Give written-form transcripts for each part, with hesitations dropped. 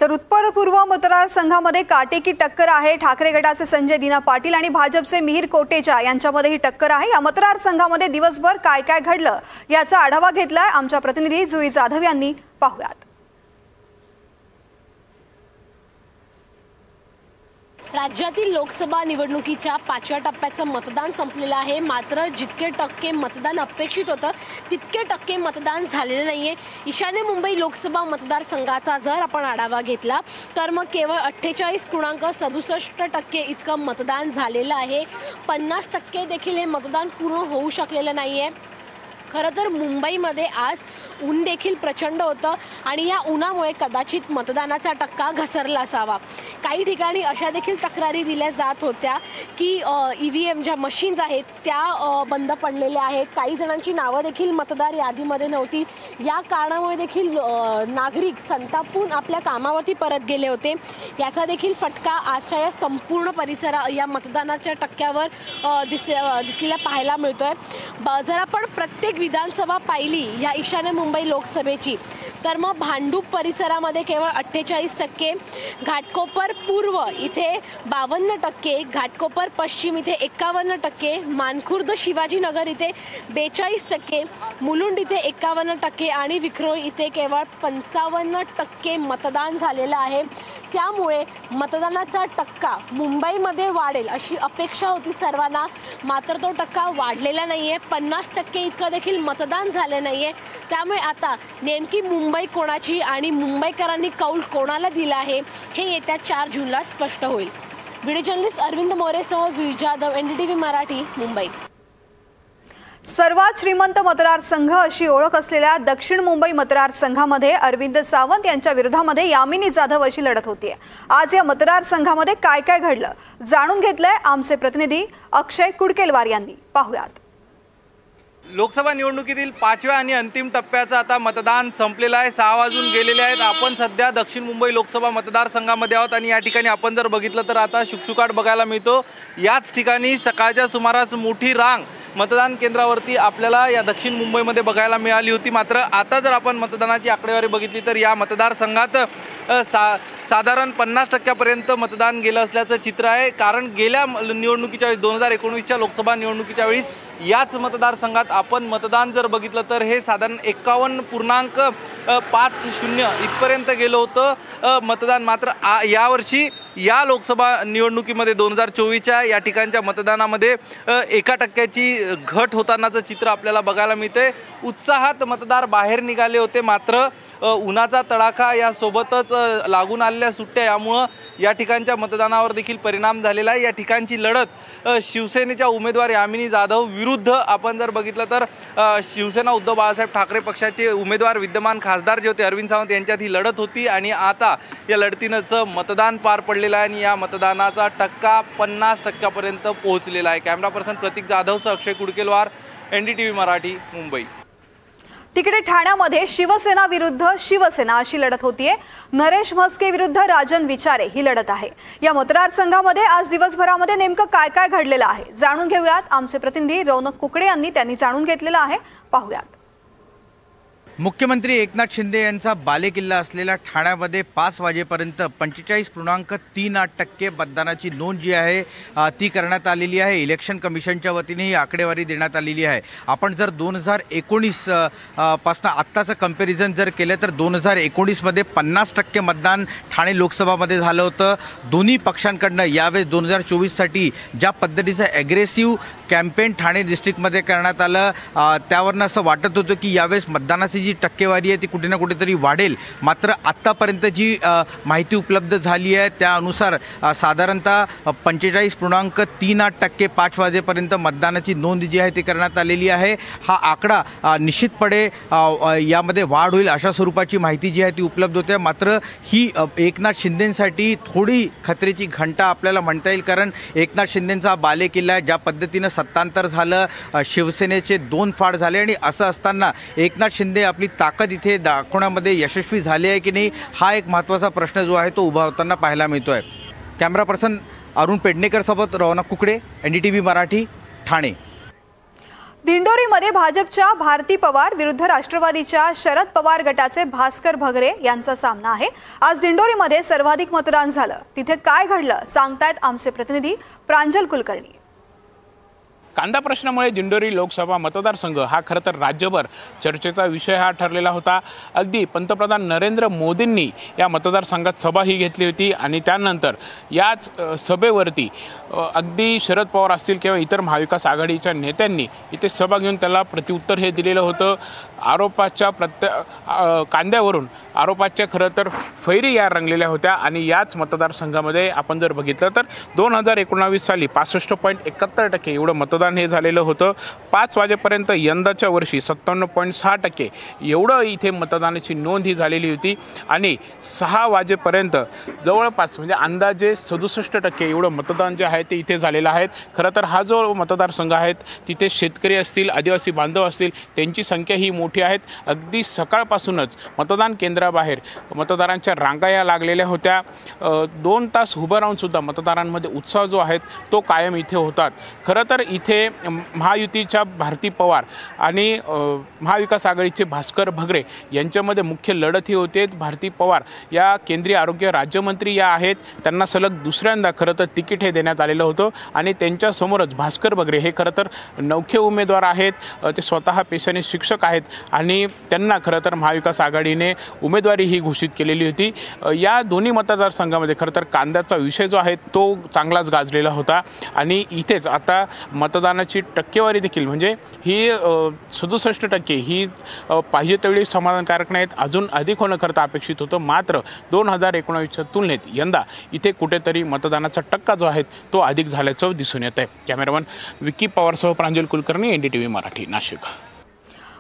तर उत्तर पूर्व मतदारसंघामध्ये काटेकी टक्कर आहे। ठाकरे गटाचे संजय दिना पाटील आणि भाजपचे मिहिर कोटेचा यांच्यामध्ये ही टक्कर आहे। या मतदारसंघामध्ये दिवसभर काय काय घडलं याचा आढावा घेतलाय आमच्या प्रतिनिधी जुई जाधव यांनी। पाहूयात। राज्यातील लोकसभा निवडणुकीच्या 5व्या टप्प्याचं मतदान संपलेलं आहे। मात्र जितके टक्के मतदान अपेक्षित होतं तितके टक्के मतदान झालेले नाहीये। ईशान्य मुंबई लोकसभा मतदारसंघाचा जर आपण आढावा घेतला तर मग केवळ 48.67% इतकं मतदान झालेलं आहे। 50% देखील हे मतदान पूर्ण होऊ शकलेलं नाहीये। खरं तर मुंबईमध्ये आज ऊन देखील प्रचंड होतं आणि या उन्हामुळे कदाचित मतदानाचा टक्का घसरला असावा। काही ठिकाणी अशा देखील तक्रारी दिल्या जात होत्या की ईव्हीएम ज्या मशीन्स आहेत त्या बंद पडलेल्या आहेत। काही जणांची नावं देखील मतदार यादीमध्ये नव्हती। या कारणामुळे देखील नागरिक संतापून आपल्या कामावरती परत गेले होते। याचा देखील फटका आजच्या या संपूर्ण या मतदानाच्या टक्क्यावर दिसलेला पाहायला मिळतोय। जर आपण प्रत्येक विधानसभा पाहिली या ईशान्य मुंबई लोकसभेची तर मग भांडूप परिसरामध्ये केवळ 48%, घाटकोपर पूर्व इथे 52%, घाटकोपर पश्चिम इथे 51%, मानखुर्द शिवाजीनगर इथे 42%, मुलुंड इथे 51% आणि विक्रोळी इथे केवळ 55% मतदान झालेलं आहे। त्यामुळे मतदानाचा टक्का मुंबईमध्ये वाढेल अशी अपेक्षा होती सर्वांना, मात्र तो टक्का वाढलेला नाहीये। 50% इतकं देखील मतदान झाले नाहीये। त्यामुळे आता नेमकी मुंबई कोणाची आणि मुंबईकरांनी कौल कोणाला दिला आहे हे येत्या 4 जूनला स्पष्ट होईल। व्हिडिओ जर्नलिस्ट अरविंद मोरेसह जुई जाधव, NDTV मराठी, मुंबई। सर्वात श्रीमंत मतदारसंघ अशी ओळख असलेल्या दक्षिण मुंबई मतदारसंघामध्ये अरविंद सावंत यांच्या विरोधामध्ये यामिनी जाधव अशी लढत होतीये। आज या मतदारसंघामध्ये काय काय घडलं जाणून घेतलंय आमचे प्रतिनिधी अक्षय कुडकेलवार यांनी। पाहूयात। लोकसभा निवडणुकीतील 5व्या आणि अंतिम टप्प्याचं आता मतदान संपलेलं आहे। 6 वाजून गेलेले आहेत। आपण सध्या दक्षिण मुंबई लोकसभा मतदारसंघामध्ये आहोत आणि या ठिकाणी आपण जर बघितलं तर आता शुकशुकाट बघायला मिळतो। याच ठिकाणी सकाळच्या सुमारास मोठी रांग मतदान केंद्रावरती आपल्याला या दक्षिण मुंबईमध्ये बघायला मिळाली होती। मात्र आता जर आपण मतदानाची आकडेवारी बघितली तर या मतदारसंघात साधारण 50% मतदान गेलं असल्याचं चित्र आहे। कारण गेल्या निवडणुकीच्या वेळी 2019च्या लोकसभा निवडणुकीच्या वेळी याच मतदारसंघात आपण मतदान जर बघितलं तर हे साधारण 51.50 इथपर्यंत गेलं होतं मतदान। मात्र यावर्षी या लोकसभा निवडणुकीमध्ये 2024च्या या ठिकाणच्या मतदानामध्ये 1% घट होतानाचं चित्र आपल्याला बघायला मिळते। उत्साहात मतदार बाहेर निघाले होते, मात्र उन्हाचा तडाखा यासोबतच लागून आलेल्या सुट्ट्या यामुळं या ठिकाणच्या मतदानावर देखील परिणाम झालेला आहे। या ठिकाणची लढत शिवसेनेच्या उमेदवार यामिनी जाधव विरुद्ध आपण जर बघितलं तर शिवसेना उद्धव बाळासाहेब ठाकरे पक्षाचे उमेदवार विद्यमान खासदार जे होते अरविंद सावंत यांच्यात ही लढत होती आणि आता या लढतीनंच मतदान पार पडलेलं आहे आणि या मतदानाचा टक्का 50% पोहोचलेला आहे। कॅमेरा पर्सन प्रतीक जाधवसह अक्षय कुडकेलवार, NDTV मराठी, मुंबई। तिकडे ठाण्यामध्ये शिवसेना विरुद्ध शिवसेना अशी लढत होतीये। नरेश म्हस्के विरुद्ध राजन विचारे ही लढत आहे। या मतदारसंघामध्ये आज दिवसभरामध्ये नेमकं काय काय घडलेलं आहे जाणून घेऊयात। आमचे प्रतिनिधी रौनक कुकडे यांनी जाणून घेतलेलं आहे। पाहूयात। मुख्यमंत्री एकनाथ शिंदे यांचा बालेकिल्ला असलेल्या ठाण्यामध्ये 5 वाजेपर्यंत 45.38% मतदानाची नोंद जी आहे ती करण्यात आलेली आहे। इलेक्शन कमिशनच्या वतीने ही आकडेवारी देण्यात आलेली आहे। आपण जर 2019 पासून आत्ताचं कंपॅरिझन जर केलं तर 2019मध्ये 50% मतदान ठाणे लोकसभामध्ये झालं होतं। दोन्ही पक्षांकडनं यावेळेस 2024साठी ज्या पद्धतीचं ॲग्रेसिव्ह कॅम्पेन ठाणे डिस्ट्रिक्टमध्ये करण्यात आलं त्यावरनं असं वाटत होतं की यावेळेस मतदानाची जी टक्केवारी आहे ती कुठे ना कुठेतरी वाढेल। मात्र आत्तापर्यंत जी माहिती उपलब्ध झाली आहे त्यानुसार साधारणतः 45.38% 5 वाजेपर्यंत मतदानाची नोंद जी आहे ती करण्यात आलेली आहे। हा आकडा निश्चितपणे यामध्ये वाढ होईल अशा स्वरूपाची माहिती जी आहे ती उपलब्ध होते। मात्र ही एकनाथ शिंदेंसाठी थोडी खतरेची घंटा आपल्याला म्हणता येईल, कारण एकनाथ शिंदेंचा बालेकिल्ला ज्या पद्धतीनं सत्तांतर झालं, शिवसेनेचे 2 फाड झाले आणि असं असताना एकनाथ शिंदे आपली ताकद इथे दाखवण्यामध्ये यशस्वी झाले आहे की नाही हा एक महत्त्वाचा प्रश्न जो आहे तो उभा होताना पाहायला मिळतोय। कॅमेरा पर्सन अरुण पेडणेकर सोबत रौनक कुकडे, NDTV मराठी, ठाणे। दिंडोरीमध्ये भाजपच्या भारती पवार विरुद्ध राष्ट्रवादीच्या शरद पवार गटाचे भास्कर भगरे यांचा सामना आहे। आज दिंडोरीमध्ये सर्वाधिक मतदान झालं, तिथे काय घडलं सांगतायत आमचे प्रतिनिधी प्रांजल कुलकर्णी। कांदा प्रश्नामुळे दिंडोरी लोकसभा मतदारसंघ हा खरं तर राज्यभर चर्चेचा विषय हा ठरलेला होता। अगदी पंतप्रधान नरेंद्र मोदींनी या मतदारसंघात सभा ही घेतली होती आणि त्यानंतर याच सभेवरती अगदी शरद पवार असतील किंवा इतर महाविकास आघाडीच्या नेत्यांनी इथे सभा घेऊन त्याला प्रत्युत्तर हे दिलेलं होतं। आरोपाच्या कांद्यावरून आरोपाच्या खरं तर फैरी या रंगलेल्या होत्या आणि याच मतदारसंघामध्ये आपण जर बघितलं तर 2019 साली 65.71% एवढं मतदान हे झालेलं होतं। 5 वाजेपर्यंत यंदाच्या वर्षी 57.6% एवढं इथे मतदानाची नोंद ही झालेली होती आणि 6 वाजेपर्यंत जवळपास म्हणजे अंदाजे 67% एवढं मतदान जे आहे ते इथे झालेलं आहे। खरं तर हा जो मतदारसंघ आहे तिथे शेतकरी असतील, आदिवासी बांधव असतील, त्यांची संख्या ही मोठी आहेत। अगदी सकाळपासूनच मतदान केंद्राबाहेर मतदारांच्या रांगा या लागलेल्या होत्या। 2 तास उभं राहून सुद्धा मतदारांमध्ये उत्साह जो आहे तो कायम इथे होतात। खरं तर इथे महायुतीच्या भारती पवार आणि महाविकास आघाडीचे भास्कर भगरे यांच्यामध्ये मुख्य लढत ही होते। भारती पवार या केंद्रीय आरोग्य राज्यमंत्री या आहेत, त्यांना सलग दुसऱ्यांदा खरं तर तिकीट हे देण्यात आलेलं होतं आणि त्यांच्यासमोरच भास्कर भगरे हे खरं तर नवखे उमेदवार आहेत। ते स्वतः पेशाने शिक्षक आहेत आणि त्यांना खरं तर महाविकास आघाडीने उमेदवारी ही घोषित केलेली होती। या दोन्ही मतदारसंघामध्ये खरं तर कांद्याचा विषय जो आहे तो चांगलाच गाजलेला होता आणि इथेच आता मतदानाची टक्केवारी देखील म्हणजे ही 67% ही पाहिजे तेवढी समाधानकारक नाहीत, अजून अधिक होणं खरं तर अपेक्षित होतं। मात्र 2019च्या तुलनेत यंदा इथे कुठेतरी मतदानाचा टक्का जो आहे तो अधिक झाल्याचं दिसून येत आहे। कॅमेरामन विकी पवारसह प्रांजल कुलकर्णी, NDTV मराठी, नाशिक।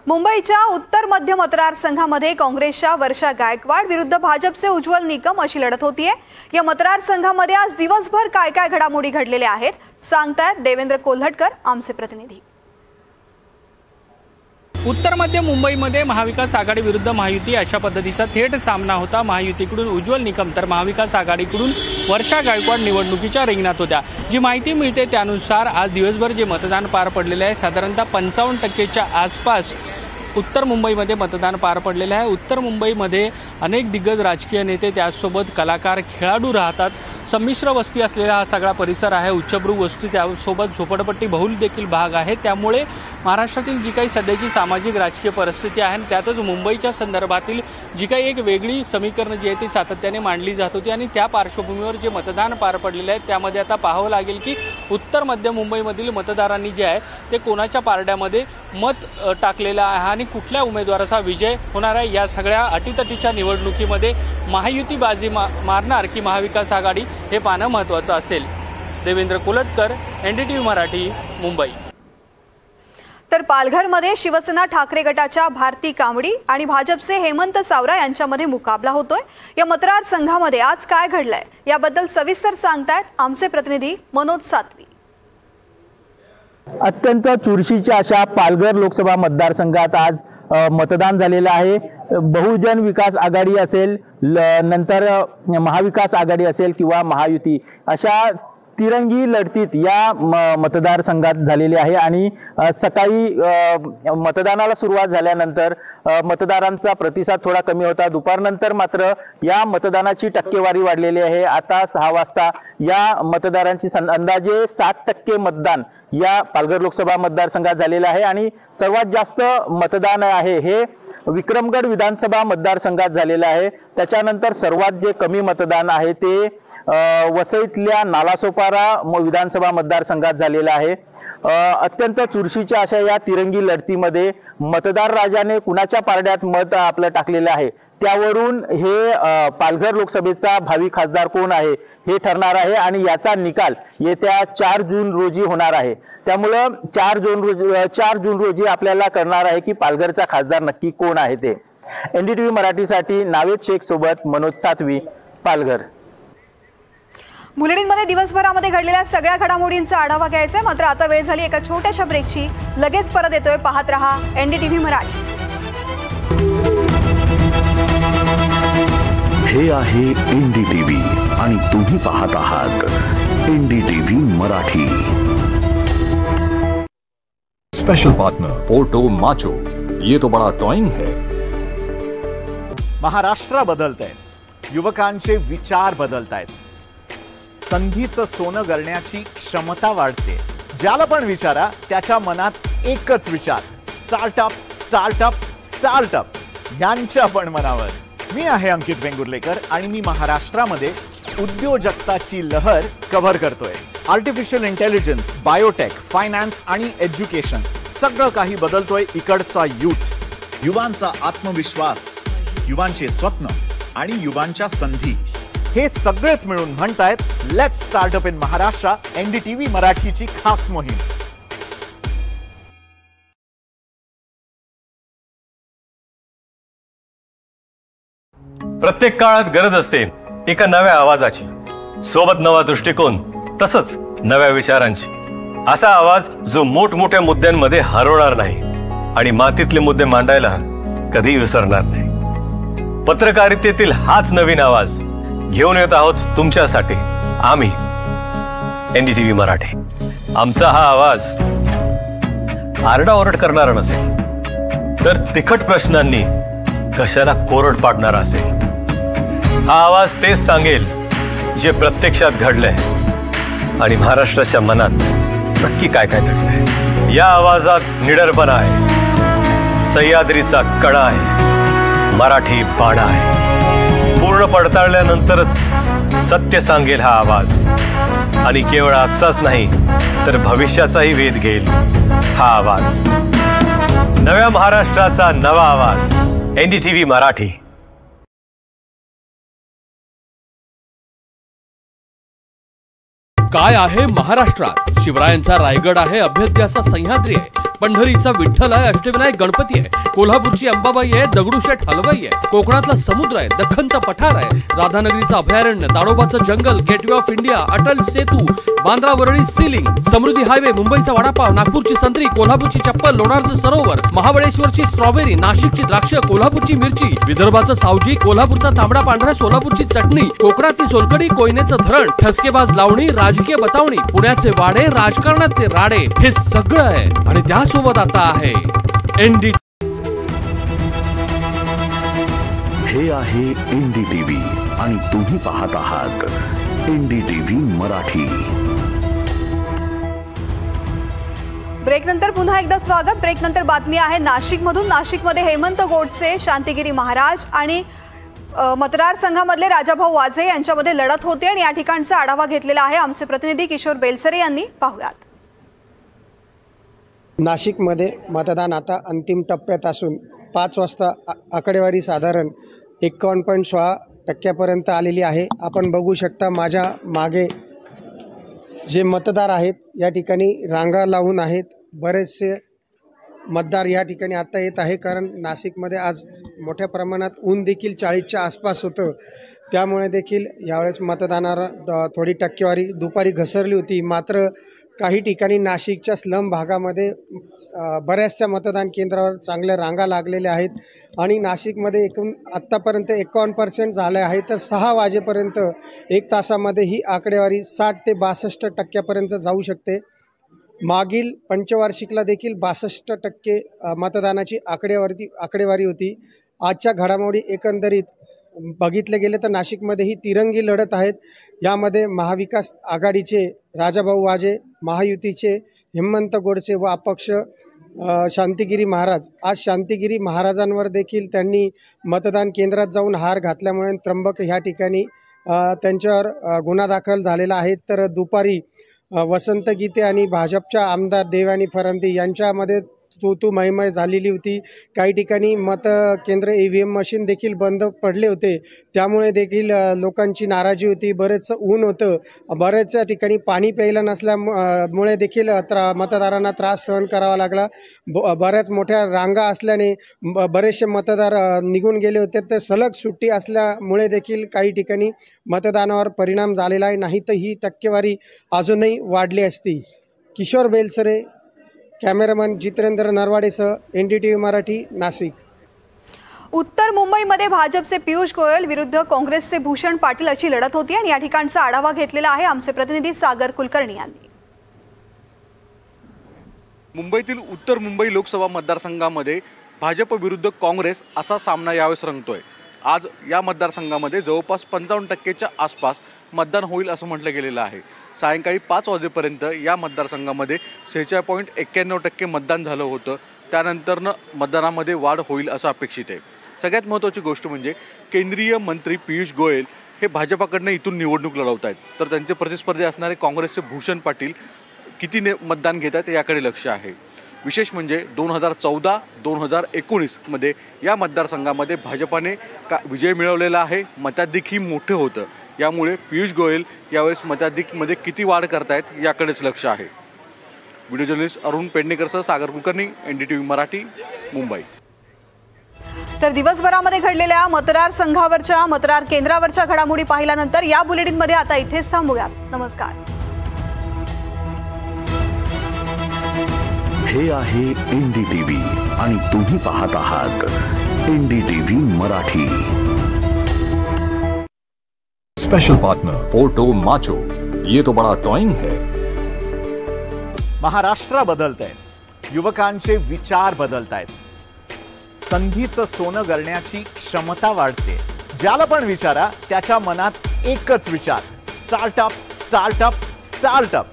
मुंबईच्या उत्तर मध्य मतदारसंघामध्ये काँग्रेसच्या वर्षा गायकवाड विरुद्ध भाजपचे उज्ज्वल निकम अशी लढत होतीये। या मतदारसंघामध्ये आज दिवसभर काय काय घडामोडी घडलेल्या आहेत सांगतायत देवेंद्र कोल्हटकर, आमचे प्रतिनिधी। उत्तर मध्य मुंबईमध्ये महाविकास आघाडी विरुद्ध महायुती अशा पद्धतीचा थेट सामना होता। महायुतीकडून उज्ज्वल निकम तर महाविकास आघाडीकडून वर्षा गायकवाड निवडणुकीच्या रिंगणात होत्या। जी माहिती मिळते त्यानुसार आज दिवसभर जे मतदान पार पडलेले आहे साधारणतः 55%च्या आसपास उत्तर मुंबईमध्ये मतदान पार पडलेलं आहे। उत्तर मुंबईमध्ये अनेक दिग्गज राजकीय नेते, त्यासोबत कलाकार, खेळाडू राहतात। संमिश्र वस्ती असलेला हा सगळा परिसर आहे। उच्चभ्रू वस्ती, त्यासोबत झोपडपट्टी बहुल देखील भाग आहे। त्यामुळे महाराष्ट्रातील जी काही सध्याची सामाजिक राजकीय परिस्थिती आहे त्यातच मुंबईच्या संदर्भातील जी काही एक वेगळी समीकरणं जी आहे ती सातत्याने मांडली जात होती आणि त्या पार्श्वभूमीवर जे मतदान पार पडलेलं आहे त्यामध्ये आता पाहावं लागेल की उत्तर मध्य मुंबईमधील मतदारांनी जे आहे ते कोणाच्या पारड्यामध्ये मत टाकलेलं आहे आणि कुठल्या उमेदवाराचा विजय होणार आहे। या सगळ्या अटीतटीच्या निवडणुकीमध्ये महायुती बाजी मारणार की महाविकास आघाडी हे पाहणं महत्त्वाचं असेल। देवेंद्र कोल्हटकर, NDTV मराठी, मुंबई। तर पालघरमध्ये शिवसेना ठाकरे गटाच्या भारती कांबडी आणि भाजपचे हेमंत सावरा यांच्यामध्ये मुकाबला होतोय। या मतदारसंघामध्ये आज काय घडलंय याबद्दल सविस्तर सांगतायत आमचे प्रतिनिधी मनोज सातवी। अत्यंत चुरशीच्या अशा पालघर लोकसभा मतदारसंघात आज मतदान झालेलं आहे। बहुजन विकास आघाडी असेल, नंतर महाविकास आघाडी असेल किंवा महायुती, अशा तिरंगी लढतीत या मतदारसंघात झालेली आहे आणि सकाळी मतदानाला सुरुवात झाल्यानंतर मतदारांचा प्रतिसाद थोडा कमी होता। दुपारनंतर मात्र या मतदानाची टक्केवारी वाढलेली आहे। आता 6 वाजता या मतदारांची अंदाजे 60% मतदान या पालघर लोकसभा मतदारसंघात झालेलं आहे आणि सर्वात जास्त मतदान आहे हे विक्रमगड विधानसभा मतदारसंघात झालेलं आहे। त्याच्यानंतर सर्वात जे कमी मतदान आहे ते वसईतल्या नालासोपारा विधानसभा मतदारसंघात झालेलं आहे। अत्यंत चुरशीच्या अशा या तिरंगी लढतीमध्ये मतदार राजाने कुणाच्या पारड्यात मत आपलं टाकलेलं आहे त्यावरून हे पालघर लोकसभेचा भावी खासदार कोण आहे हे ठरणार आहे आणि याचा निकाल येत्या 4 जून रोजी होणार आहे। त्यामुळे 4 जून रोजी आपल्याला कळणार आहे की पालघरचा खासदार नक्की कोण आहे ते। NDTV मराठीसाठी नावेद शेख सोबत मनोज सातवी, पालघर। बुलेटिनमध्ये दिवसभरामध्ये घडलेल्या सगळ्या घडामोडींचा आढावा घ्यायचा आहे, मात्र आता वेळ झाली एका छोट्याशा ब्रेकची। लगेच परत येतोय, पाहत रहा NDTV मराठी। हे आहे NDTV आणि तुम्ही पाहत आहात NDTV मराठी। स्पेशल पार्टनर पोर्टो माचो, ये तो बड़ा टॉइंग है। महाराष्ट्र बदलतंय, युवकांचे विचार बदलतायत, संधीचं सोनं करण्याची क्षमता वाढते। ज्याला पण विचारा त्याच्या मनात एकच विचार, स्टार्टअप स्टार्टअप स्टार्टअप यांच्या पण मनावर। मी आहे अंकित वेंगुर्लेकर आणि मी महाराष्ट्रामध्ये उद्योजकताची लहर कव्हर करतोय। आर्टिफिशियल इंटेलिजन्स, बायोटेक, फायनान्स आणि एज्युकेशन सगळं काही बदलतोय इकडचा यूथ, युवांचा आत्मविश्वास, युवांचे स्वप्न आणि युवांच्या संधी, हे सगळेच मिळून म्हणतायत let's startup in Maharashtra, NDTV मराठीची खास मोहीम। प्रत्येक काळात गरज असते एका नव्या आवाजाची, सोबत नवा दृष्टिकोन, तसंच नव्या विचारांची। असा आवाज जो मोठमोठ्या मुद्द्यांमध्ये हरवणार नाही आणि मातीतले मुद्दे मांडायला कधी विसरणार नाही। पत्रकारितेतील हाच नवीन आवाज घेऊन येत आहोत तुमच्यासाठी आम्ही एनडीटीव्ही मराठी। आमचा हा आवाज आरडाओरड करणारा नसेल, तर तिखट प्रश्नांनी कशाला कोरड पाडणारा असेल। हा आवाज तेच सांगेल जे प्रत्यक्षात घडलंय आणि महाराष्ट्राच्या मनात नक्की काय काय दडलंय। या आवाजात निडरपणा आहे, सह्याद्रीचा कडा आहे, मराठी बाणा आहे। पूर्ण पडताळल्यानंतरच सत्य सांगेल हा आवाज, आणि केवळ आजचाच नाही तर भविष्याचाही वेध घेईल हा आवाज। नव्या महाराष्ट्राचा नवा आवाज, एनडीटीव्ही मराठी। काय आहे महाराष्ट्रात? शिवरायांचा रायगड आहे, अभ्यद्याचा सह्याद्री आहे, पंढरीचा विठ्ठल आहे, अष्टविनायक गणपती आहे, कोल्हापूरची अंबाबाई आहे, दगडूशेठ हलवाई आहे, कोकणातला समुद्र आहे, दख्खनचा पठार आहे, राधानगरीचं अभयारण्य, ताडोबाचं जंगल, gateway of India, Atal Setu, Bandra Worli sea link, Samruddhi highway, मुंबईचा वडापाव, नागपूरची संत्री, कोल्हापूरची चप्पल, लोणारचं सरोवर, महाबळेश्वरची स्ट्रॉबेरी, नाशिकची द्राक्ष, कोल्हापूरची मिरची, विदर्भाचं सावजी, कोल्हापूरचा तांबडा पांढरा, सोलापूरची चटणी, कोकणातली सोलकडी, कोयनेचं धरण, ठसकेबाज लावणी, राजकीय बतावणी, पुण्याचे वाडे, राजकारणातले राडे, हे सगळं आहे। आणि त्यासोबत आता आहे एनडी। हे आहे एनडीटीव्ही आणि तुम्ही पाहत आहात एनडीटीव्ही मराठी। ब्रेक नंतर पुन्हा एकदा स्वागत। ब्रेक नंतर बातमी आहे नाशिकमधून। नाशिकमध्ये हेमंत गोडसे, शांतिगिरी महाराज आणि मतदारसंघामधले राजाभाऊ वाजे यांच्यामध्ये लढत होते आणि या ठिकाणचा आढावा घेतलेला आहे आमचे प्रतिनिधी किशोर बेलसरे यांनी। पाहूयात। नाशिकमध्ये मतदान आता अंतिम टप्प्यात असून 5 वाजता आकडेवारी साधारण 51.16% आलेली आहे। आपण बघू शकता माझ्या मागे जे मतदार आहेत या ठिकाणी रांगा लावून आहेत। बरेचसे मतदार या ठिकाणी आता येत आहे, कारण नाशिकमध्ये आज मोठ्या प्रमाणात ऊन देखील 40च्या आसपास होतं, त्यामुळे देखील यावेळेस मतदानाला थोडी टक्केवारी दुपारी घसरली होती। मात्र काही ठिकाणी नाशिकच्या स्लम भागामध्ये बऱ्याचशा मतदान केंद्रावर चांगल्या रांगा लागलेल्या आहेत आणि नाशिकमध्ये एकूण आत्तापर्यंत 51% झाले आहे, तर 6 वाजेपर्यंत 1 तासामध्ये ही आकडेवारी 60 ते 62% जाऊ शकते। मागील पंचवार्षिकला देखील 62% मतदानाची आकडेवारी होती। आजच्या घडामोडी एकंदरीत बघितले गेले तर नाशिकमध्ये ही तिरंगी लढत आहेत। यामध्ये महाविकास आघाडीचे राजाभाऊ वाजे, महायुतीचे हेमंत गोडसे व अपक्ष शांतिगिरी महाराज। आज शांतिगिरी महाराजांवर देखील त्यांनी मतदान केंद्रात जाऊन हार घातल्यामुळे त्र्यंबक ह्या ठिकाणी त्यांच्यावर गुन्हा दाखल झालेला आहे। तर दुपारी वसंत गीते आणि भाजपच्या आमदार देवयानी फरांदे यांच्यामध्ये तू मैमय झालेली होती। काही ठिकाणी मतकेंद्र EVM मशीन देखील बंद पडले होते, त्यामुळे देखील लोकांची नाराजी होती। बरेचसं ऊन होतं, बऱ्याच ठिकाणी पाणी प्यायला नसल्यामुळे देखील मतदारांना त्रास सहन करावा लागला। बऱ्याच मोठ्या रांगा असल्याने बरेचसे मतदार निघून गेले होते, तर सलग सुट्टी असल्यामुळे देखील काही ठिकाणी मतदानावर परिणाम झालेला आहे, नाही तर ही टक्केवारी अजूनही वाढली असती। किशोर बेलसरे, कॅमेरामन जितेंद्र नरवाडेसह एनडीटीव्ही मराठी, नाशिक। उत्तर मुंबईमध्ये भाजपचे पियुष गोयल विरुद्ध काँग्रेसचे भूषण पाटील अशी लढत होती आणि या ठिकाणचा आढावा घेतलेला आहे आमचे प्रतिनिधी सागर कुलकर्णी यांनी। मुंबईतील उत्तर मुंबई लोकसभा मतदारसंघामध्ये भाजप विरुद्ध काँग्रेस असा सामना यावेळेस रंगतोय। आज या मतदारसंघामध्ये जवळपास 55% आसपास मतदान होईल असं म्हटलं गेलेलं आहे। सायंकाळी 5 वाजेपर्यंत या मतदारसंघामध्ये 46.91% मतदान झालं होतं। त्यानंतरनं मतदानामध्ये वाढ होईल असं अपेक्षित आहे। सगळ्यात महत्त्वाची गोष्ट म्हणजे केंद्रीय मंत्री पियुष गोयल हे भाजपाकडनं इथून निवडणूक लढवत आहेत, तर त्यांचे प्रतिस्पर्धी असणारे काँग्रेसचे भूषण पाटील किती मतदान घेत आहेत याकडे लक्ष आहे। विशेष म्हणजे 2014-2019 मध्ये या मतदारसंघामध्ये भाजपाने विजय मिळवलेला आहे, मताधिक ही मोठं होतं। यामुळे पियुष गोयल यावेळेस मताधिकमध्ये किती वाढ करतायत याकडेच लक्ष आहे। व्हिडिओ जर्नलिस्ट अरुण पेडणेकरसह सागर कुलकर्णी, NDTV मराठी, मुंबई। तर दिवसभरामध्ये घडलेल्या मतदारसंघावरच्या मतदार केंद्रावरच्या घडामोडी पाहिल्यानंतर या बुलेटिनमध्ये आता इथेच थांबूयात। नमस्कार। हे आहे NDTV आणि तुम्ही पाहत आहात NDTV मराठी। स्पेशल पार्टनर पोर्टो माचो, ये तो बड़ा टॉइंग है। महाराष्ट्र बदलतंय, युवकांचे विचार बदलतायत, संधीचं सोनं करण्याची क्षमता वाढते। ज्याला पण विचारा त्याच्या मनात एकच विचार, स्टार्टअप स्टार्टअप स्टार्टअप।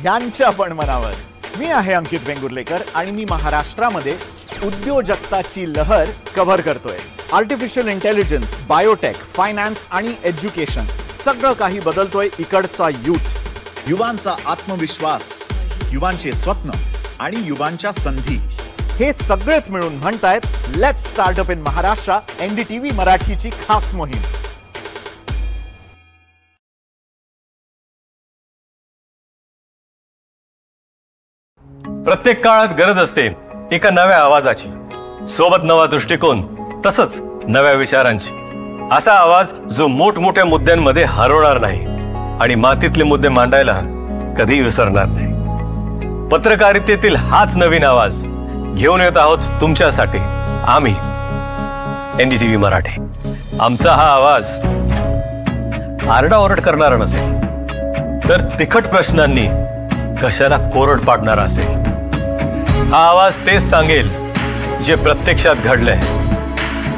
यांच्या पण मनावर मी आहे अंकित वेंगुर्लेकर आणि मी महाराष्ट्रामध्ये उद्योजकताची लहर कव्हर करतोय। आर्टिफिशियल इंटेलिजन्स, बायोटेक, फायनान्स आणि एज्युकेशन सगळं काही बदलतोय इकडचा यूथ। युवांचा आत्मविश्वास, युवांचे स्वप्न आणि युवांच्या संधी हे सगळेच मिळून म्हणतायत let's startup in Maharashtra, NDTV मराठीची खास मोहीम। प्रत्येक काळात गरज असते एका नव्या आवाजाची, सोबत नवा दृष्टिकोन, तसंच नव्या विचारांची। असा आवाज जो मोठमोठ्या मुद्द्यांमध्ये हरवणार नाही आणि मातीतले मुद्दे मांडायला कधी विसरणार नाही। पत्रकारितेतील हाच नवीन आवाज घेऊन येत आहोत तुमच्यासाठी आम्ही NDTV मराठी। आमचा हा आवाज आरडाओरड करणारा नसेल, तर तिखट प्रश्नांनी कशाला कोरड पाडणारा असेल। हा आवाज तेच सांगेल जे प्रत्यक्षात घडलंय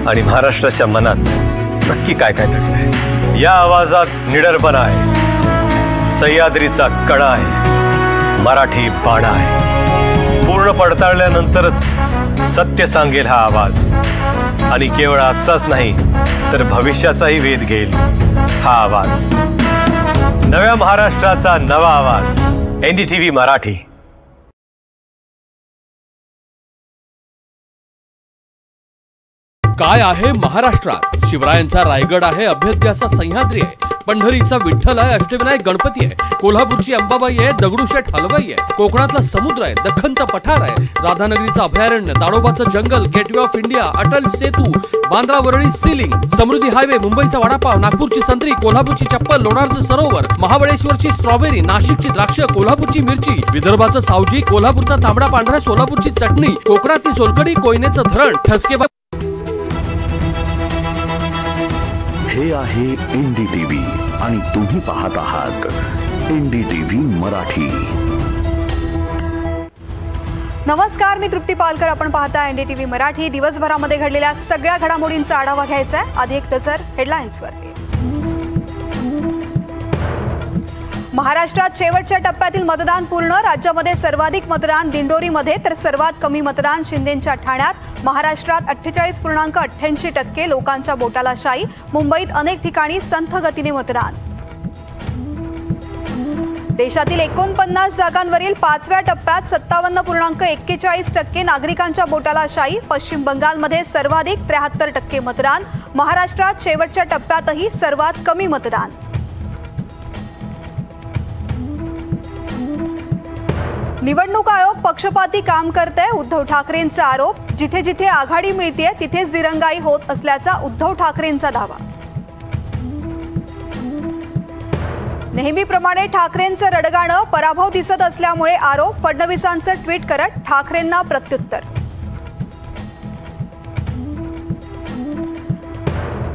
आणि महाराष्ट्राच्या मनात नक्की काय काय दडलंय। या आवाजात निडरपणा आहे, सह्याद्रीचा कडा आहे, मराठी बाणा आहे। पूर्ण पडताळल्यानंतरच सत्य सांगेल हा आवाज, आणि केवळ आजचाच नाही तर भविष्याचाही वेध घेईल हा आवाज। नव्या महाराष्ट्राचा नवा आवाज, NDTV मराठी। काय आहे महाराष्ट्रात? शिवरायांचा रायगड आहे, अभेद्याचा सह्याद्री आहे, पंढरीचा विठ्ठल आहे, अष्टविनायक गणपती आहे, कोल्हापूरची अंबाबाई आहे, दगडूशेठ हलवाई आहे, कोकणातला समुद्र आहे, दख्खनचा पठार आहे, राधानगरीचं अभयारण्य, ताडोबाचं जंगल, gateway of India, Atal Setu, Bandra Worli sea link, Samruddhi highway, मुंबईचा वडापाव, नागपूरची संत्री, कोल्हापूरची चप्पल, लोणारचं सरोवर, महाबळेश्वरची स्ट्रॉबेरी, नाशिकची द्राक्ष, कोल्हापूरची मिरची, विदर्भाचं सावजी, कोल्हापूरचा तांबडा पांढरा, सोलापूरची चटणी, कोकणातली सोलकडी, कोयनेचं धरण, ठसके। हे आहे NDTV आणि तुम्ही पाहत आहात NDTV मराठी। नमस्कार, मी तृप्ती पालकर, आपण पाहता NDTV मराठी। दिवसभरामध्ये घडलेल्या सगळ्या घडामोडींचा आढावा घ्यायचा आहे। आधी एक नजर हेडलाईन्सवर। महाराष्ट्रात शेवटच्या टप्प्यातील मतदान पूर्ण, राज्यामध्ये सर्वाधिक मतदान दिंडोरीमध्ये तर सर्वात कमी मतदान शिंदेंच्या ठाण्यात। महाराष्ट्रात 48.88% लोकांच्या बोटाला शाई, मुंबईत अनेक ठिकाणी संथ गतीने मतदान। देशातील 49 जागांवरील 5व्या टप्प्यात 57.41% नागरिकांच्या बोटाला शाई, पश्चिम बंगालमध्ये सर्वाधिक 73% मतदान, महाराष्ट्रात शेवटच्या टप्प्यातही सर्वात कमी मतदान। निवडणूक आयोग पक्षपाती काम करते, उद्धव ठाकरेंचा आरोप। जिथे जिथे आघाडी मिळते तिथेच दिरंगाई होत असल्याचा उद्धव ठाकरेंचा दावा। नेहमीप्रमाणे ठाकरेंचं रडगाणं, पराभव दिसत असल्यामुळे आरोप, फडणवीसांचं ट्विट करत ठाकरेंना प्रत्युत्तर।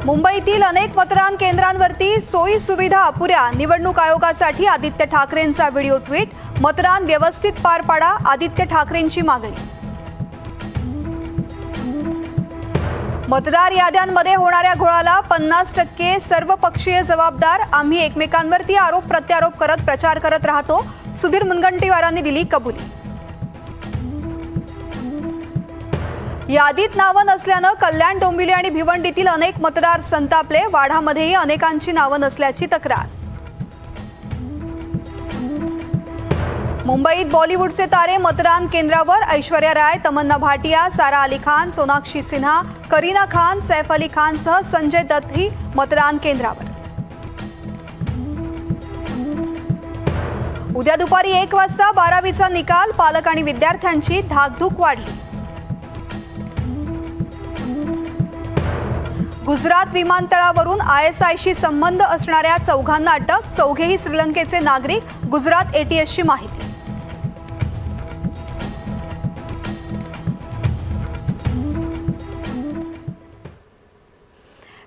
मुंबईतील अनेक मतदान केंद्रांवरती सोयी सुविधा अपुऱ्या, निवडणूक आयोगासाठी आदित्य ठाकरेंचा व्हिडिओ ट्विट. मतदान व्यवस्थित पार पाडा, आदित्य ठाकरेंची मागणी. मतदार याद्यांमध्ये होणाऱ्या घोळाला 50% सर्वपक्षीय जबाबदार. आम्ही एकमेकांवरती आरोप प्रत्यारोप करत प्रचार करत राहतो, सुधीर मुनगंटीवारांनी दिली कबुली. यादीत नावं नसल्यानं कल्याण, डोंबिवली आणि भिवंडीतील अनेक मतदार संतापले. वाढामध्येही अनेकांची नावं नसल्याची तक्रार. मुंबईत बॉलिवूडचे तारे मतदान केंद्रावर. ऐश्वर्या राय, तमन्ना भाटिया, सारा अली खान, सोनाक्षी सिन्हा, करीना खान, सैफ अली खानसह संजय दत्तही मतदान केंद्रावर. उद्या दुपारी 1 वाजता 12वीचा निकाल. पालक आणि विद्यार्थ्यांची धाकधूक वाढली. गुजरात विमानतळावरून ISIशी संबंध असणाऱ्या चौघांना अटक. चौघेही श्रीलंकेचे नागरिक. गुजरात ATSची माहिती.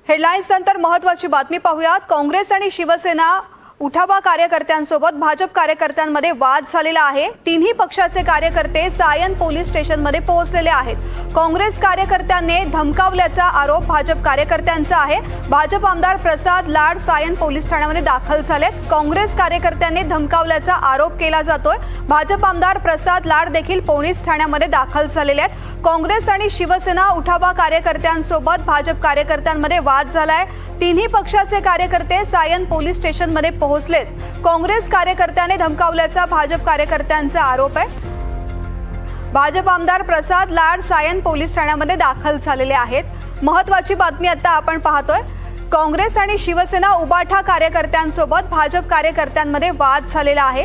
हेडलाईन्स नंतर महत्त्वाची बातमी पाहूयात. काँग्रेस आणि शिवसेना उठावा कार्यकर्त्यांसोबत भाजप कार्यकर्त्यांमध्ये वाद झालेला आहे. तिन्ही पक्षाचे कार्यकर्ते सायन पोलीस स्टेशनमध्ये पोहोचलेले आहेत. काँग्रेस कार्यकर्त्यांनी धमकावल्याचा आरोप भाजप कार्यकर्त्यांचा आहे. भाजप आमदार प्रसाद लाड सायन पोलीस ठाण्यामध्ये दाखल झालेत. काँग्रेस कार्यकर्त्यांनी धमकावल्याचा आरोप केला जातोय. भाजप आमदार प्रसाद लाड देखील पोलीस ठाण्यामध्ये दाखल झालेले आहेत. काँग्रेस आणि शिवसेना उठावा कार्यकर्त्यांसोबत भाजप कार्यकर्त्यांमध्ये वाद झालाय. तिन्ही पक्षाचे कार्यकर्ते सायन पोलीस स्टेशनमध्ये पोहोचलेत. काँग्रेस कार्यकर्त्याने धमकावल्याचा भाजप कार्यकर्त्यांचा आरोप आहे. भाजप आमदार प्रसाद लाड सायन पोलीस ठाण्यामध्ये दाखल झालेले आहेत. महत्त्वाची बातमी आता आपण पाहतोय. काँग्रेस आणि शिवसेना उबाठा कार्यकर्त्यांसोबत भाजप कार्यकर्त्यांमध्ये वाद झालेला आहे.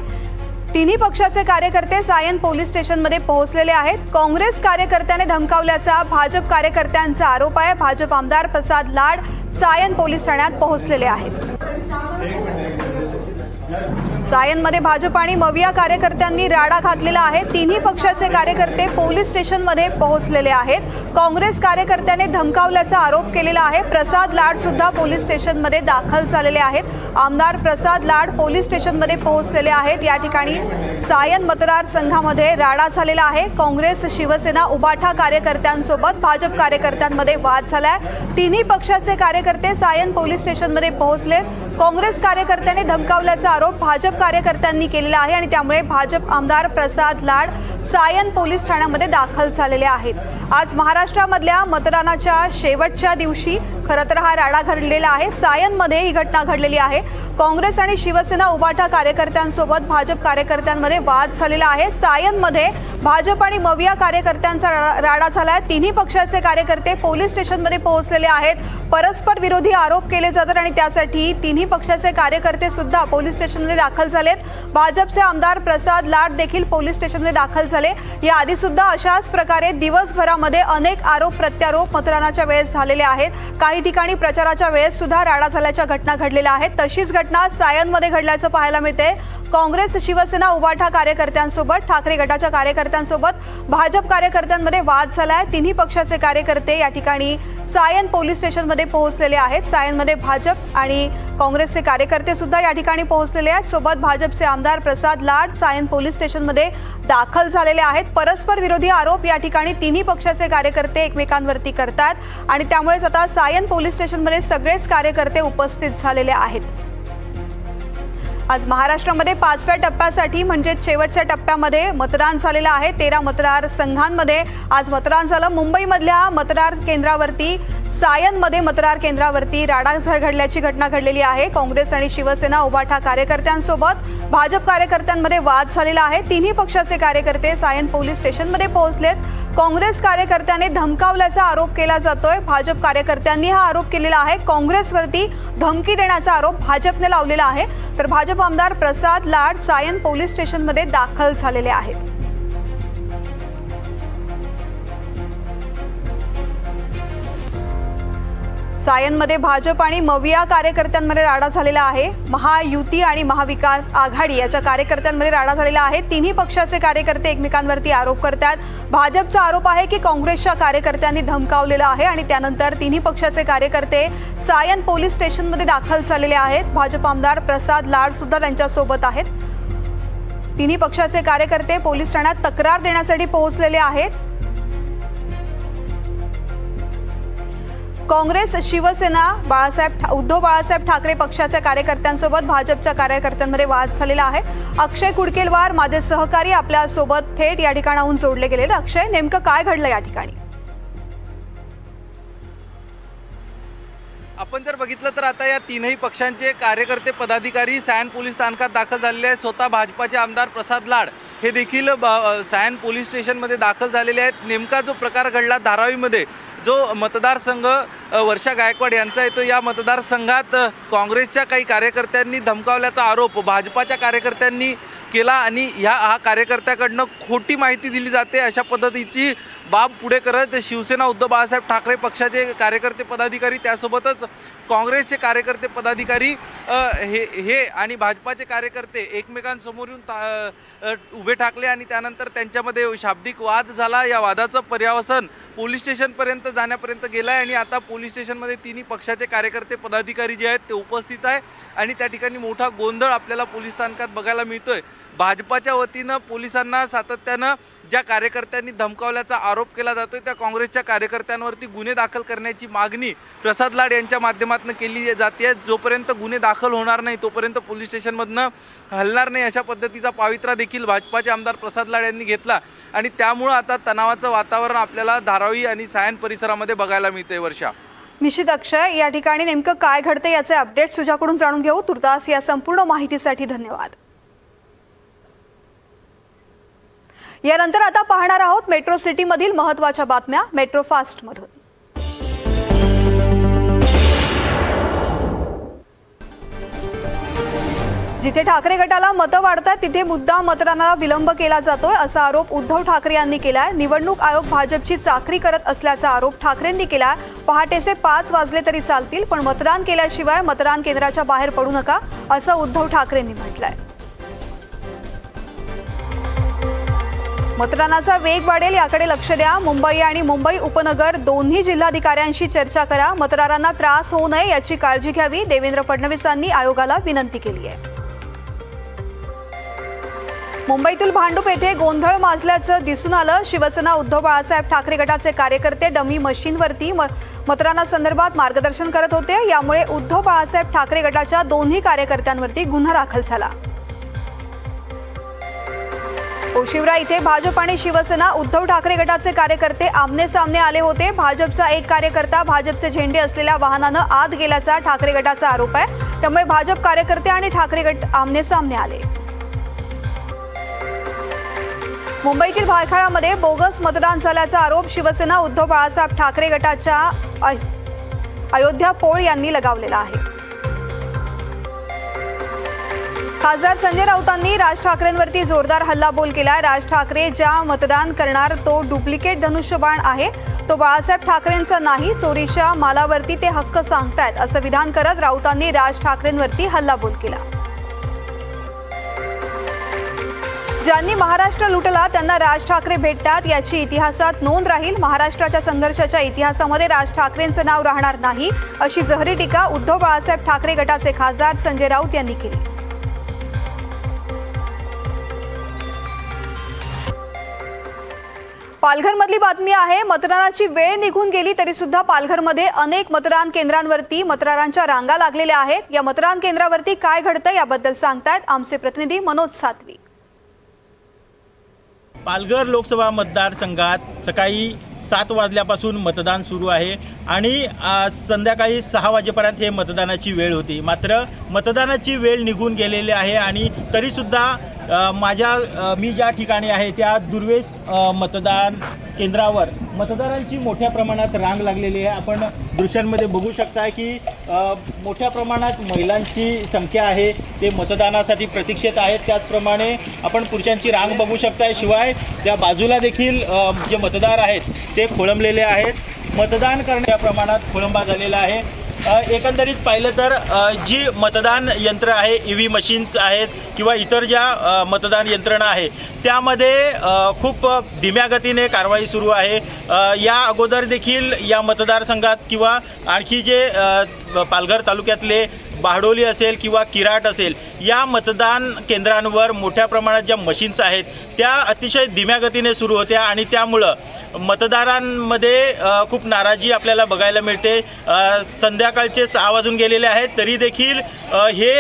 तिन्ही पक्षाचे कार्यकर्ते सायन पोलीस स्टेशनमध्ये पोहोचलेले आहेत. काँग्रेस कार्यकर्त्याने धमकावल्याचा भाजप कार्यकर्त्यांचा आरोप आहे. भाजप आमदार प्रसाद लाड सायन पोलीस ठाण्यात पोहोचलेले आहेत. सायनमध्ये भाजप आणि मविया कार्यकर्त्यांनी राडा घातलेला आहे. तिन्ही पक्षाचे कार्यकर्ते पोलीस स्टेशनमध्ये पोहोचलेले आहेत. काँग्रेस कार्यकर्त्याने धमकावल्याचा आरोप केलेला आहे. प्रसाद लाड सुद्धा पोलीस स्टेशनमध्ये दाखल झालेले आहेत. आमदार प्रसाद लाड पोलीस स्टेशनमध्ये पोहोचलेले आहेत. या ठिकाणी सायन मतदारसंघामध्ये राडा झालेला आहे. काँग्रेस शिवसेना उबाठा कार्यकर्त्यांसोबत भाजप कार्यकर्त्यांमध्ये वाद झालाय. तिन्ही पक्षाचे कार्यकर्ते सायन पोलीस स्टेशनमध्ये पोहोचलेत. काँग्रेस कार्यकर्त्याने धमकावल्याचा आरोप भाजप कार्यकर्त्यांनी केलेला आहे आणि त्यामुळे भाजप आमदार प्रसाद लाड सायन पोलीस ठाण्यामध्ये दाखल झालेले आहेत. आज महाराष्ट्रामधल्या मतदानाच्या शेवटच्या दिवशी खरं तर हा राडा घडलेला आहे. सायनमध्ये ही घटना घडलेली आहे. काँग्रेस आणि शिवसेना उबाठा कार्यकर्त्यांसोबत भाजप कार्यकर्त्यांमध्ये वाद झालेला आहे. सायनमध्ये भाजप आणि मविया कार्यकर्त्यांचा राडा झालाय. तिन्ही पक्षाचे कार्यकर्ते पोलीस स्टेशनमध्ये पोहोचलेले आहेत. परस्पर विरोधी आरोप केले जातात आणि त्यासाठी तिन्ही पक्षाचे कार्यकर्ते सुद्धा पोलीस स्टेशनमध्ये दाखल झालेत. भाजपचे आमदार प्रसाद लाड देखील पोलीस स्टेशनमध्ये दाखल झाले. याआधी सुद्धा अशाच प्रकारे दिवसभरामध्ये अनेक आरोप प्रत्यारोप मतदानाच्या वेळेस झालेले आहेत. काही ठिकाणी प्रचाराच्या वेळेस सुद्धा राडा झाल्याच्या घटना घडलेल्या आहेत. तशीच घटना सायनमध्ये घडल्याचं पाहायला मिळते. काँग्रेस शिवसेना उबाठा कार्यकर्त्यांसोबत ठाकरे गटाच्या कार्यकर्त्यांसोबत भाजप कार्यकर्त्यांमध्ये वाद झालाय. तिन्ही पक्षाचे कार्यकर्ते या ठिकाणी सायन पोलीस स्टेशनमध्ये पोहोचलेले आहेत. सायनमध्ये भाजप आणि काँग्रेसचे कार्यकर्ते सुद्धा या ठिकाणी पोहोचलेले आहेत. सोबत भाजपचे आमदार प्रसाद लाड सायन पोलीस स्टेशनमध्ये दाखल झालेले आहेत. परस्पर विरोधी आरोप या ठिकाणी तिन्ही पक्षाचे कार्यकर्ते एकमेकांवरती करतात आणि त्यामुळेच आता सायन पोलीस स्टेशनमध्ये सगळेच कार्यकर्ते उपस्थित झालेले आहेत. आज महाराष्ट्रामध्ये 5व्या टप्प्यासाठी म्हणजे शेवटच्या टप्प्यामध्ये मतदान झालेलं आहे. 13 मतदारसंघांमध्ये आज मतदान झालं. मुंबईमधल्या मतदार केंद्रावरती सायनमध्ये मतदार केंद्रावरती राडा घडल्याची घटना घडलेली आहे. काँग्रेस आणि शिवसेना उबाठा कार्यकर्त्यांसोबत भाजप कार्यकर्त्यांमध्ये वाद झालेला आहे. तिन्ही पक्षाचे कार्यकर्ते सायन पोलीस स्टेशनमध्ये पोहोचलेत. काँग्रेस कार्यकर्त्याने धमकावल्याचा आरोप केला जातोय. भाजप कार्यकर्त्यांनी हा आरोप केलेला आहे. काँग्रेसवरती धमकी देण्याचा आरोप भाजपने लावलेला आहे. तर भाजप आमदार प्रसाद लाड सायन पोलीस स्टेशनमध्ये दाखल झालेले आहेत. सायनमध्ये भाजप आणि मविया कार्यकर्त्यांमध्ये राडा झालेला आहे। महायुती आणि महाविकास आघाडी याच्या कार्यकर्त्यांमध्ये राडा झालेला आहे। तिन्ही पक्षाचे कार्यकर्ते एकमेकांवरती आरोप करतात। भाजपचा आरोप आहे की काँग्रेसच्या कार्यकर्त्यांनी धमकावलेलं आहे आणि त्यानंतर तिन्ही पक्षाचे कार्यकर्ते सायन पोलीस स्टेशनमध्ये दाखल झालेले आहेत। भाजप आमदार प्रसाद लाड सुद्धा त्यांच्यासोबत आहेत। तिन्ही पक्षाचे कार्यकर्ते पोलीस ठाण्यात तक्रार देण्यासाठी पोहोचलेले आहेत। काँग्रेस, शिवसेना, उद्धव बाळासाहेब ठाकरे पक्षाच्या कार्यकर्त्यांसोबत भाजपच्या कार्यकर्त्यांमध्ये वाद झालेला आहे। अक्षय कुडकेलवार माझे सहकारी आपल्या सोबत थेट या ठिकाणाहून जोडले गेलेले। अक्षय, नेमकं काय घडलं या ठिकाणी? आपण जर बघितलं तर आता या तीनही पक्षांचे कार्यकर्ते पदाधिकारी सायन पोलीस स्थानकात दाखल झालेले आहेत। स्वतः भाजपाचे आमदार प्रसाद लाड हे देखील सायन पोलीस स्टेशनमध्ये दाखल झालेले आहेत। नेमका जो प्रकार घडला धारावीमध्ये, जो मतदारसंघ वर्षा गायकवाड यांचा येतो, या मतदारसंघात काँग्रेसच्या काही कार्यकर्त्यांनी धमकावल्याचा आरोप भाजपाच्या कार्यकर्त्यांनी केला आणि हा कार्यकर्त्याकडनं खोटी माहिती दिली जाते अशा पद्धतीची बाब पुढे करत शिवसेना, उद्धव बाळासाहेब ठाकरे पक्षाचे कार्यकर्ते पदाधिकारी, त्यासोबतच काँग्रेसचे कार्यकर्ते पदाधिकारी हे आणि भाजपाचे कार्यकर्ते एकमेकांसमोर येऊन उभे ठाकले आणि त्यानंतर त्यांच्यामध्ये शाब्दिक वाद झाला। या वादाचं पर्यावसन पोलीस स्टेशनपर्यंत जाण्यापर्यंत गेलं आहे आणि आता पोलीस स्टेशनमध्ये तिन्ही पक्षाचे कार्यकर्ते पदाधिकारी जे आहेत ते उपस्थित आहे आणि त्या ठिकाणी मोठा गोंधळ आपल्याला पोलीस स्थानकात बघायला मिळतोय। भाजपाच्या वतीनं पोलिसांना सातत्यानं ज्या कार्यकर्त्यांनी धमकावल्याचा आरोप केला जातोय त्या काँग्रेसच्या कार्यकर्त्यांवरती गुन्हे दाखल करण्याची मागणी प्रसाद लाड यांच्या माध्यमातून केली जाते। जोपर्यंत गुन्हे दाखल होणार नाही तोपर्यंत पोलीस स्टेशनमधनं हलणार नाही अशा पद्धतीचा पावित्रा देखील भाजपाचे आमदार प्रसाद लाड यांनी घेतला आणि त्यामुळे आता तणावाचं वातावरण आपल्याला धारावी आणि सायन परिसरामध्ये बघायला मिळते। वर्षा, निश्चित अक्षय, या ठिकाणी नेमकं काय घडते याचे अपडेट तुझ्याकडून जाणून घेऊ। तुर्तास या संपूर्ण माहितीसाठी धन्यवाद। यानंतर आता पाहणार आहोत मेट्रो सिटी मधील महत्त्वाच्या बातम्या मेट्रो फास्ट मधून। जिथे ठाकरे गटाला मतं वाढतात तिथे मुद्दाम मतदानाला विलंब केला जातोय असा आरोप उद्धव ठाकरे यांनी केलाय। निवडणूक आयोग भाजपची चाकरी करत असल्याचा आरोप ठाकरेंनी केला। पहाटेचे 5 वाजले तरी चालतील पण मतदान केल्याशिवाय मतदान केंद्राच्या बाहेर पडू नका असं उद्धव ठाकरेंनी म्हटलंय। मतदानाचा वेग वाढेल याकडे लक्ष द्या। मुंबई आणि मुंबई उपनगर दोन्ही जिल्हाधिकाऱ्यांशी चर्चा करा। मतदारांना त्रास होऊ नये याची काळजी घ्यावी देवेंद्र फडणवीसांनी आयोगाला विनंती केली आहे। मुंबईतील भांडूप येथे गोंधळ माजल्याचं दिसून आलं। शिवसेना, उद्धव बाळासाहेब ठाकरे गटाचे कार्यकर्ते डमी मशीनवरती मतदानासंदर्भात मार्गदर्शन करत होते। यामुळे उद्धव बाळासाहेब ठाकरे गटाच्या दोन्ही कार्यकर्त्यांवरती गुन्हा दाखल झाला। ओशिवरा इथे भाजप आणि शिवसेना, उद्धव ठाकरे गटाचे कार्यकर्ते आमने सामने आले होते। भाजपचा एक कार्यकर्ता भाजपचे झेंडे असलेल्या वाहनानं आत गेल्याचा ठाकरे गटाचा आरोप आहे। त्यामुळे भाजप कार्यकर्ते आणि ठाकरे गट आमने सामने आले। मुंबईतील भायखळामध्ये बोगस मतदान झाल्याचा आरोप शिवसेना, उद्धव बाळासाहेब ठाकरे गटाच्या अयोध्या पोळ यांनी लगावलेला आहे। खासदार संजय राऊतांनी राज ठाकरेंवरती जोरदार हल्लाबोल केलाय। राज ठाकरे ज्या मतदान करणार तो डुप्लिकेट धनुष्यबाण आहे, तो बाळासाहेब ठाकरेंचा नाही, चोरीच्या मालावरती ते हक्क सांगतायत असं विधान करत राऊतांनी राज ठाकरेंवरती हल्लाबोल केला। ज्यांनी महाराष्ट्र लुटला त्यांना राज ठाकरे भेटतात याची इतिहासात नोंद राहील। महाराष्ट्राच्या संघर्षाच्या इतिहासामध्ये राज ठाकरेंचं नाव राहणार नाही अशी जहरी टीका उद्धव बाळासाहेब ठाकरे गटाचे खासदार संजय राऊत यांनी केली। पालघरमधली बातमी आहे। मतदानाची वेळ निघून गेली तरी सुद्धा पालघरमध्ये अनेक मतदान केंद्रांवरती मतदारांच्या रांगा लागलेल्या आहेत। या मतदान केंद्रावरती काय घडतं याबद्दल सांगतायत आमचे प्रतिनिधी मनोज सातवी। पालघर लोकसभा मतदारसंघात सकाळी 7 वाजल्यापासून मतदान सुरू आहे आणि संध्याकाळी 6 वाजेपर्यंत हे मतदानाची वेळ होती। मात्र मतदानाची वेळ निघून गेलेली आहे आणि तरीसुद्धा मी ज्या ठिकाणी आहे त्या दुर्वेस मतदान केंद्रावर मतदारांची मोठ्या प्रमाणात रांग लागलेली आहे। आपण दृश्यांमध्ये बघू शकता की मोठ्या प्रमाणात महिलांची संख्या आहे, ते मतदानासाठी प्रतीक्षेत आहेत। त्याचप्रमाणे आपण पुरुषांची रांग बघू शकता। शिवाय त्या बाजूला देखील जे मतदार आहेत ते खोळंबलेले आहेत। मतदान करण्याच्या प्रमाणात खोळंबा झालेला आहे। एकंदरीत पाहिलं तर जी मतदान यंत्र आहे, EV मशीन्स आहेत किंवा इतर ज्या मतदान यंत्रणा आहे त्यामध्ये खूप धीम्या गतीने कारवाई सुरू आहे। या अगोदर देखील या मतदारसंघात किंवा आणखी जे पालघर तालुक्यातले बारडोली असेल किंवा किराट असेल या मतदान केंद्रांवर मोठ्या प्रमाणात ज्या मशीन्स आहेत त्या अतिशय धीम्या गतीने सुरू होत्या आणि त्यामुळं मतदारांमध्ये खूप नाराजी आपल्याला बघायला मिळते। संध्याकाळचे 6 वाजून गेलेले आहेत तरी देखील हे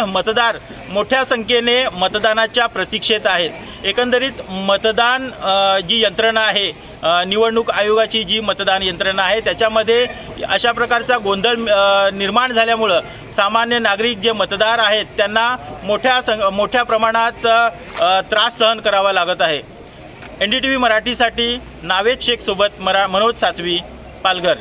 मतदार मोठ्या संख्येने मतदानाच्या प्रतीक्षेत आहेत। एकंदरीत मतदान जी यंत्रणा आहे, निवडणूक आयोगाची जी मतदान यंत्रणा आहे त्याच्यामध्ये अशा प्रकारचा गोंधळ निर्माण झाल्यामुळं सामान्य नागरिक जे मतदार आहेत त्यांना मोठ्या प्रमाणात त्रास सहन करावा लागत आहे। NDTV मराठीसाठी नावेद शेख सोबत मनोज सातवी, पालघर।